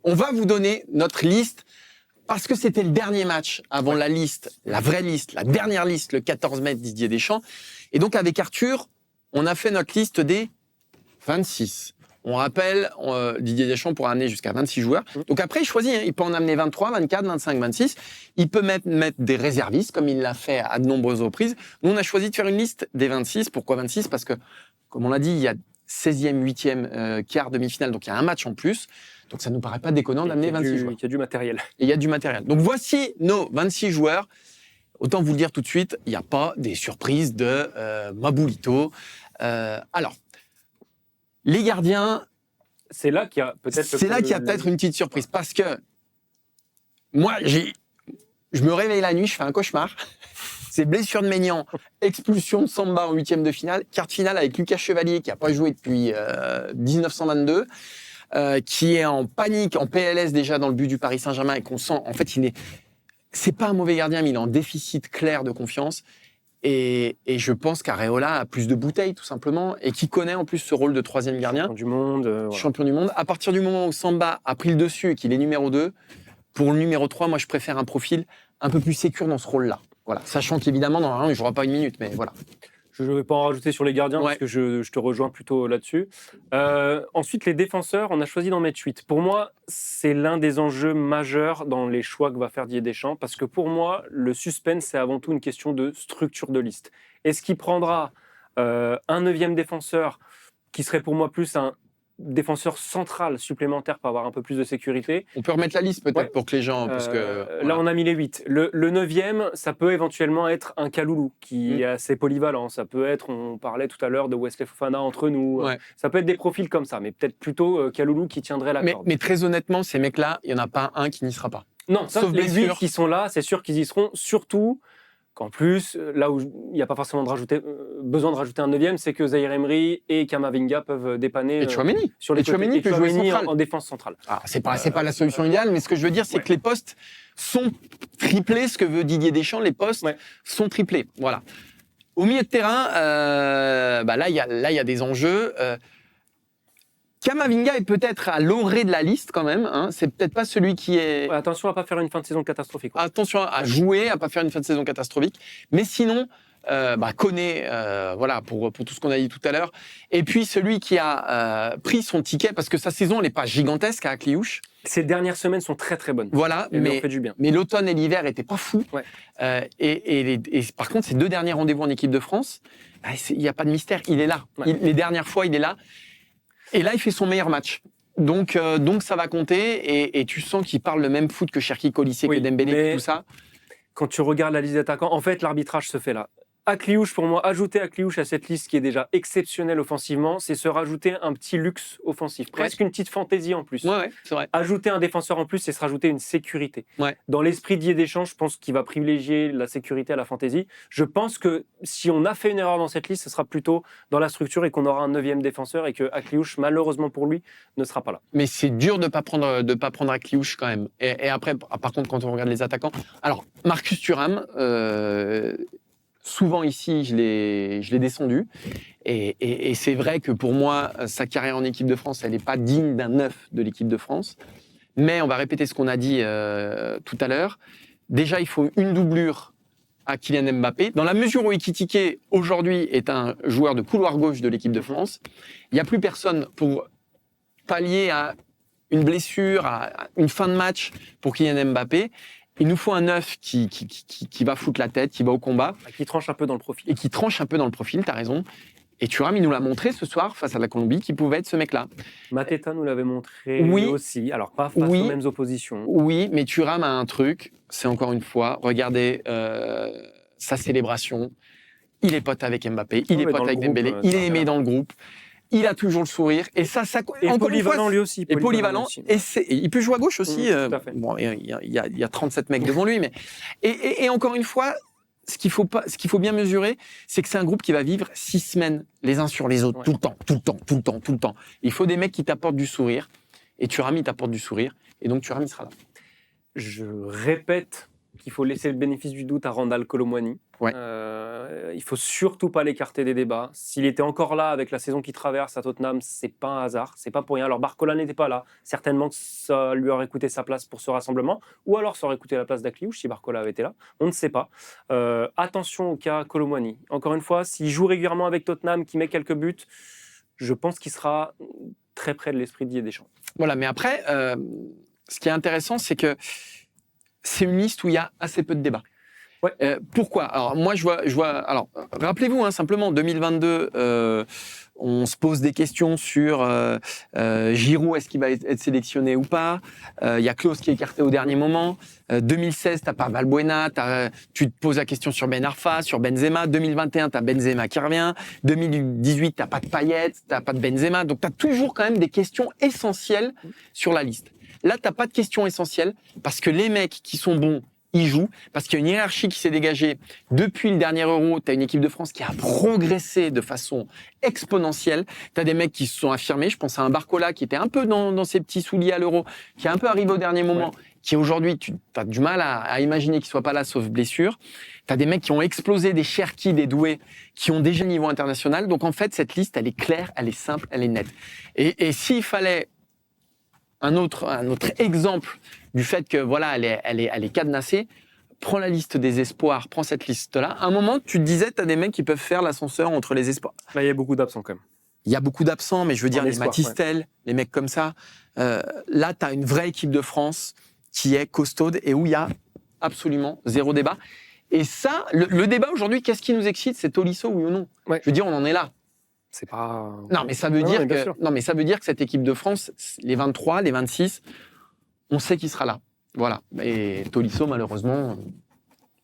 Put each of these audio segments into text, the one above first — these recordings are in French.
on va vous donner notre liste parce que c'était le dernier match avant la liste, la vraie liste, la dernière liste, le 14 mai de Didier Deschamps. Et donc, avec Arthur, on a fait notre liste des 26. On rappelle, Didier Deschamps pourra amener jusqu'à 26 joueurs. Donc après, il choisit. Il peut en amener 23, 24, 25, 26. Il peut mettre des réservistes, comme il l'a fait à de nombreuses reprises. Nous, on a choisi de faire une liste des 26. Pourquoi 26 ? Parce que, comme on l'a dit, il y a 16e, 8e, quart, demi-finale. Donc, il y a un match en plus. Donc, ça ne nous paraît pas déconnant d'amener 26 joueurs. Il y a du matériel. Et il y a du matériel. Donc, voici nos 26 joueurs. Autant vous le dire tout de suite, il n'y a pas des surprises de Maboulito. Alors, les gardiens... C'est là qu'il y a peut-être... C'est là qu'il y a peut-être une petite surprise. Parce que moi, je me réveille la nuit, je fais un cauchemar. C'est blessure de Maignan, expulsion de Samba en 8e de finale, quart de finale avec Lucas Chevalier qui n'a pas joué depuis 1922, qui est en panique, en PLS déjà dans le but du Paris Saint-Germain et qu'on sent, en fait, c'est pas un mauvais gardien, mais il est en déficit clair de confiance. Et je pense qu'Areola a plus de bouteilles, tout simplement, et qui connaît en plus ce rôle de troisième gardien. Champion du monde. Voilà. Champion du monde. À partir du moment où Samba a pris le dessus et qu'il est numéro 2, pour le numéro 3, moi, je préfère un profil un peu plus sécure dans ce rôle-là. Voilà. Sachant qu'évidemment, normalement, il ne jouera pas une minute, mais voilà. Je ne vais pas en rajouter sur les gardiens, parce que je te rejoins plutôt là-dessus. Ensuite, les défenseurs, on a choisi d'en mettre 8. Pour moi, c'est l'un des enjeux majeurs dans les choix que va faire Didier Deschamps, parce que pour moi, le suspense, c'est avant tout une question de structure de liste. Est-ce qu'il prendra un 9e défenseur, qui serait pour moi plus un défenseur central supplémentaire pour avoir un peu plus de sécurité. On peut remettre la liste peut-être pour que les gens... Parce que, voilà. Là, on a mis les 8. Le 9e, ça peut éventuellement être un Kaloulou qui est assez polyvalent. Ça peut être, on parlait tout à l'heure de Wesley Fofana entre nous. Ouais. Ça peut être des profils comme ça, mais peut-être plutôt Kaloulou qui tiendrait la corde. Mais très honnêtement, ces mecs-là, il n'y en a pas un qui n'y sera pas. Non, ça, les 8 qui sont là, c'est sûr qu'ils y seront, surtout... qu'en plus, là où il n'y a pas forcément besoin de rajouter un 9e, c'est que Zaïre Emery et Kamavinga peuvent dépanner sur les côtés. Tchouaméni peut jouer en défense centrale. Ah, c'est pas la solution idéale, mais ce que je veux dire, c'est que les postes sont triplés. Ce que veut Didier Deschamps, les postes sont triplés. Voilà. Au milieu de terrain, là, il y a des enjeux. Kamavinga est peut-être à l'orée de la liste quand même. Hein. C'est peut-être pas celui qui est... Ouais, attention à pas faire une fin de saison catastrophique. Attention à jouer, à pas faire une fin de saison catastrophique. Mais sinon, Koné, voilà, pour tout ce qu'on a dit tout à l'heure. Et puis celui qui a pris son ticket, parce que sa saison n'est pas gigantesque à Akliouche. Ces dernières semaines sont très très bonnes. Voilà, fait du bien. Mais l'automne et l'hiver étaient pas fous. Ouais. Et par contre, ces 2 derniers rendez-vous en équipe de France, il n'y a pas de mystère, il est là. Ouais. Les dernières fois, il est là. Et là, il fait son meilleur match. Donc ça va compter. Et tu sens qu'il parle le même foot que Cherki Colissé, que Dembélé, tout ça. Quand tu regardes la liste d'attaquants, en fait, l'arbitrage se fait là. Akliouche, pour moi, ajouter Akliouche à cette liste qui est déjà exceptionnelle offensivement, c'est se rajouter un petit luxe offensif, presque une petite fantaisie en plus. Ouais, c'est vrai. Ajouter un défenseur en plus, c'est se rajouter une sécurité. Ouais. Dans l'esprit de Didier Deschamps, je pense qu'il va privilégier la sécurité à la fantaisie. Je pense que si on a fait une erreur dans cette liste, ce sera plutôt dans la structure et qu'on aura un 9e défenseur et que Akliouche, malheureusement pour lui, ne sera pas là. Mais c'est dur de pas prendre Akliouche quand même. Et après, par contre, quand on regarde les attaquants, alors Marcus Thuram. Souvent ici, je l'ai descendu. Et c'est vrai que pour moi, sa carrière en équipe de France, elle n'est pas digne d'un 9 de l'équipe de France. Mais on va répéter ce qu'on a dit tout à l'heure. Déjà, il faut une doublure à Kylian Mbappé. Dans la mesure où Ekitike, aujourd'hui, est un joueur de couloir gauche de l'équipe de France, il n'y a plus personne pour pallier à une blessure, à une fin de match pour Kylian Mbappé. Il nous faut un 9 qui va foutre la tête, qui va au combat. Qui tranche un peu dans le profil. Et qui tranche un peu dans le profil, t'as raison. Et Thuram, il nous l'a montré ce soir face à la Colombie, qui pouvait être ce mec-là. Mateta nous l'avait montré aussi. Alors, pas face aux mêmes oppositions. Oui, mais Thuram a un truc, c'est encore une fois, regardez sa célébration. Il est pote avec Mbappé, il est pote avec Dembélé, il est aimé dans le groupe. Il a toujours le sourire. Et ça et encore polyvalent lui aussi. Et polyvalent. Et il peut jouer à gauche aussi. Bon, il y a 37 mecs devant lui. Mais... Et encore une fois, ce qu'il faut bien mesurer, c'est que c'est un groupe qui va vivre 6 semaines les uns sur les autres, tout le temps. Il faut des mecs qui t'apportent du sourire. Et Thuram, il t'apporte du sourire. Et donc Thuram, il sera là. Je répète qu'il faut laisser le bénéfice du doute à Randal Kolo Muani. Ouais. Il faut surtout pas l'écarter des débats. S'il était encore là avec la saison qu'il traverse à Tottenham, c'est pas un hasard, c'est pas pour rien. Alors Barcola n'était pas là, certainement que ça lui aurait coûté sa place pour ce rassemblement, ou alors ça aurait coûté la place d'Akliouche si Barcola avait été là. On ne sait pas. Attention au cas Kolo Muani. Encore une fois, s'il joue régulièrement avec Tottenham, qui met quelques buts, je pense qu'il sera très près de l'esprit de Didier Deschamps. Voilà, mais après, ce qui est intéressant, c'est que c'est une liste où il y a assez peu de débats. Ouais. Pourquoi ? Alors moi, je vois. Alors, rappelez-vous, simplement, 2022, on se pose des questions sur Giroud, est-ce qu'il va être sélectionné ou pas ? Il y a Klose qui est écarté au dernier moment. 2016, t'as pas Valbuena. Tu te poses la question sur Ben Arfa, sur Benzema. 2021, t'as Benzema qui revient. 2018, t'as pas de Payet, t'as pas de Benzema. Donc, t'as toujours quand même des questions essentielles sur la liste. Là, t'as pas de questions essentielles parce que les mecs qui sont bons, ils jouent, parce qu'il y a une hiérarchie qui s'est dégagée. Depuis le dernier Euro, tu as une équipe de France qui a progressé de façon exponentielle. Tu as des mecs qui se sont affirmés. Je pense à un Barcola qui était un peu dans ses petits souliers à l'Euro, qui est un peu arrivé au dernier moment, qui aujourd'hui, tu as du mal à imaginer qu'il soit pas là, sauf blessure. Tu as des mecs qui ont explosé, des Cherki, des Doué, qui ont déjà le niveau international. Donc en fait, cette liste, elle est claire, elle est simple, elle est nette. Et s'il fallait un autre exemple du fait que voilà, elle est cadenassée, prends la liste des espoirs, prends cette liste-là. À un moment, tu te disais, tu as des mecs qui peuvent faire l'ascenseur entre les espoirs. Là, il y a beaucoup d'absents quand même. Il y a beaucoup d'absents, mais je veux dire, les Matistel, les mecs comme ça. Là, tu as une vraie équipe de France qui est costaude et où il y a absolument zéro débat. Et ça, le débat aujourd'hui, qu'est-ce qui nous excite ? C'est Tolisso, oui ou non ? Ouais. Je veux dire, on en est là. C'est pas... Non, mais ça veut dire que cette équipe de France, les 23, les 26, on sait qu'il sera là. Voilà. Et Tolisso, malheureusement,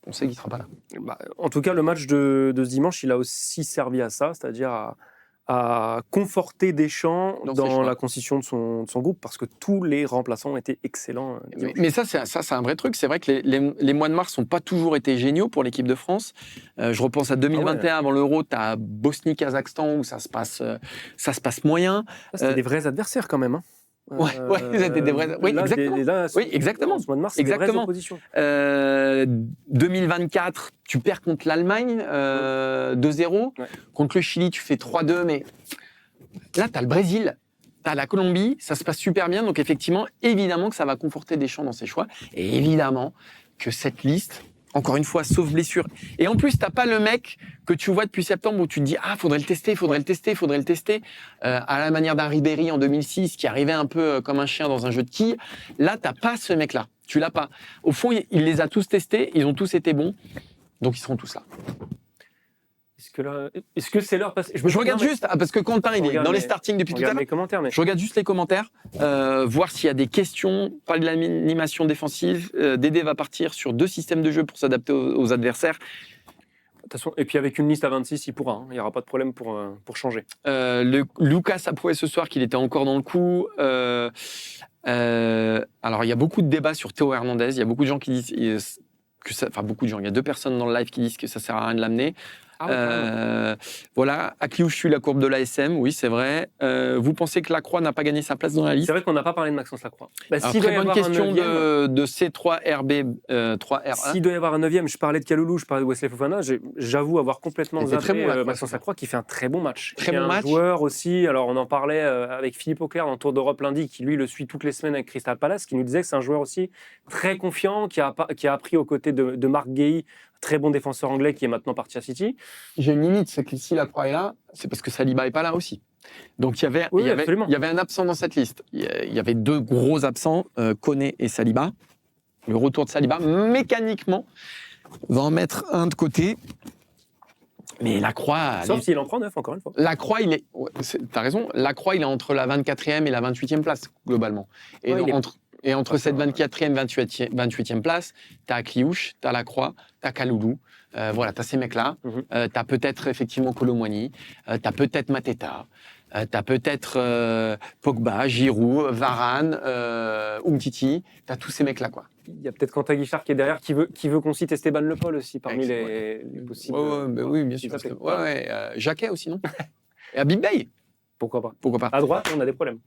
on sait qu'il ne sera pas là. Bah, en tout cas, le match de ce dimanche, il a aussi servi à ça, c'est-à-dire à conforter Deschamps dans la constitution de son groupe, parce que tous les remplaçants étaient excellents. Mais ça, c'est un vrai truc. C'est vrai que les mois de mars n'ont pas toujours été géniaux pour l'équipe de France. Je repense à 2021, avant l'Euro, tu as Bosnie-Kazakhstan, où ça se passe moyen. C'était des vrais adversaires quand même. Hein. C'était des vrais. Oui, là, exactement. Ce mois de mars, c'est des vraies oppositions. 2024, tu perds contre l'Allemagne 2-0. Ouais. Contre le Chili, tu fais 3-2. Mais là, tu as le Brésil, tu as la Colombie. Ça se passe super bien. Donc, effectivement, évidemment que ça va conforter Deschamps dans ses choix. Et évidemment que cette liste, encore une fois, sauf blessure. Et en plus, t'as pas le mec que tu vois depuis septembre où tu te dis « Ah, faudrait le tester. » À la manière d'un Ribéry en 2006 qui arrivait un peu comme un chien dans un jeu de quilles. Là, t'as pas ce mec-là. Tu l'as pas. Au fond, il les a tous testés. Ils ont tous été bons. Donc, ils seront tous là. Est-ce que c'est l'heure passée ? Je regarde juste, parce que Quentin, il est dans les startings depuis tout à l'heure. Je regarde juste les commentaires, voir s'il y a des questions. Parler de l'animation défensive. Dédé va partir sur 2 systèmes de jeu pour s'adapter aux adversaires. Et puis avec une liste à 26, il pourra. Il n'y aura pas de problème pour changer. Lucas a prouvé ce soir qu'il était encore dans le coup. Alors, il y a beaucoup de débats sur Théo Hernandez. Il y a beaucoup de gens qui disent beaucoup de gens. Il y a 2 personnes dans le live qui disent que ça ne sert à rien de l'amener. Voilà, Akliouche suit la courbe de l'ASM, oui, c'est vrai. Vous pensez que Lacroix n'a pas gagné sa place dans la liste ? C'est vrai qu'on n'a pas parlé de Maxence Lacroix. Très bonne question de C3RB 3R1. S'il doit y avoir un 9e, je parlais de Kaloulou, je parlais de Wesley Fofana, j'avoue avoir complètement zappé Maxence Lacroix qui fait un très bon match. Un joueur aussi, alors on en parlait avec Philippe Auclair dans Tour d'Europe lundi, qui lui le suit toutes les semaines avec Crystal Palace, qui nous disait que c'est un joueur aussi très confiant, qui a appris aux côtés de Marc Guéhi, très bon défenseur anglais qui est maintenant parti à City. J'ai une limite, c'est que si Lacroix est là, c'est parce que Saliba n'est pas là aussi. Donc il y avait un absent dans cette liste. Il y avait 2 gros absents, Koné et Saliba. Le retour de Saliba, mécaniquement, va en mettre un de côté. Mais Lacroix... Sauf s'il en prend 9, encore une fois. Lacroix, t'as raison, Lacroix, il est entre la 24e et la 28e place, globalement. Et entre cette 24e et 28e place, tu as Akliouche, tu as Lacroix, tu as Kaloulou. Voilà, tu as ces mecs-là. Tu as peut-être effectivement Kolo Muani, tu as peut-être Mateta, tu as peut-être Pogba, Giroud, Varane, Umtiti. Tu as tous ces mecs-là, quoi. Il y a peut-être Quentin Guichard qui est derrière, qui veut qu'on cite Esteban Le Paul aussi, parmi les possibles. Oui, bien sûr. Jacquet aussi, non ? Et Habib Beye. Pourquoi pas ? Pourquoi pas ? À droite, on a des problèmes.